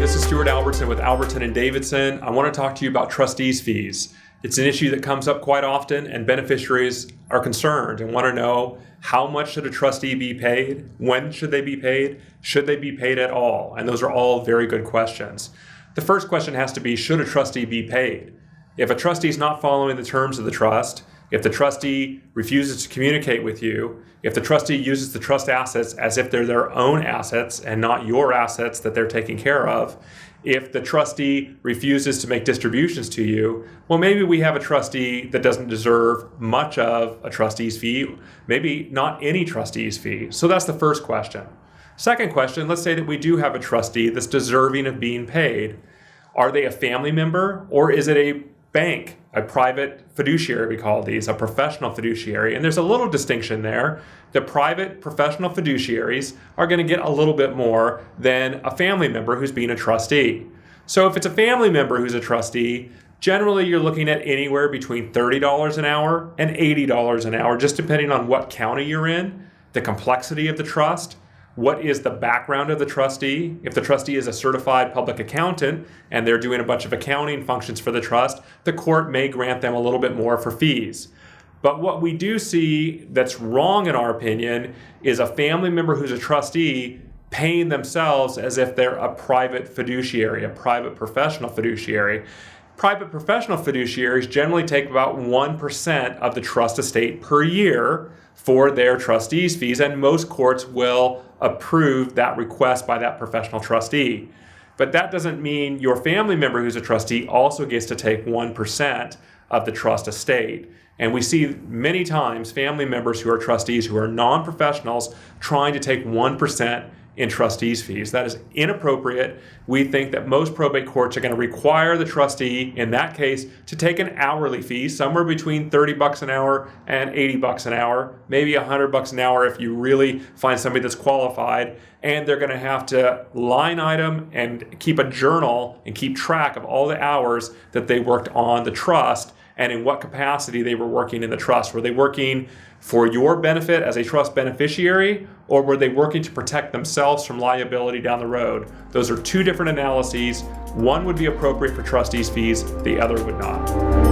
this is Stewart Albertson with Albertson and Davidson. I want to talk to you about trustees' fees. It's an issue that comes up quite often, and beneficiaries are concerned and want to know, how much should a trustee be paid? When should they be paid? Should they be paid at all? And those are all very good questions. The first question has to be, should a trustee be paid? If a trustee is not following the terms of the trust, if the trustee refuses to communicate with you, if the trustee uses the trust assets as if they're their own assets and not your assets that they're taking care of, if the trustee refuses to make distributions to you, well, maybe we have a trustee that doesn't deserve much of a trustee's fee, maybe not any trustee's fee. So that's the first question. Second question, let's say that we do have a trustee that's deserving of being paid. Are they a family member, or is it a bank, a private fiduciary? We call these a professional fiduciary, and there's a little distinction there. The private professional fiduciaries are going to get a little bit more than a family member who's being a trustee. So if it's a family member who's a trustee, generally you're looking at anywhere between $30 an hour and $80 an hour, just depending on what county you're in, the complexity of the trust, what is the background of the trustee. If the trustee is a certified public accountant and they're doing a bunch of accounting functions for the trust, the court may grant them a little bit more for fees. But what we do see that's wrong in our opinion is a family member who's a trustee paying themselves as if they're a private fiduciary, a private professional fiduciary. Private professional fiduciaries generally take about 1% of the trust estate per year for their trustees' fees, and most courts will approve that request by that professional trustee. But that doesn't mean your family member who's a trustee also gets to take 1% of the trust estate. And we see many times family members who are trustees who are non-professionals trying to take 1% in trustees' fees. That is inappropriate. We think that most probate courts are going to require the trustee, in that case, to take an hourly fee, somewhere between $30 an hour and $80 an hour, maybe $100 an hour if you really find somebody that's qualified. And they're going to have to line item and keep a journal and keep track of all the hours that they worked on the trust and in what capacity they were working in the trust. Were they working for your benefit as a trust beneficiary, or were they working to protect themselves from liability down the road? Those are two different analyses. One would be appropriate for trustees' fees, the other would not.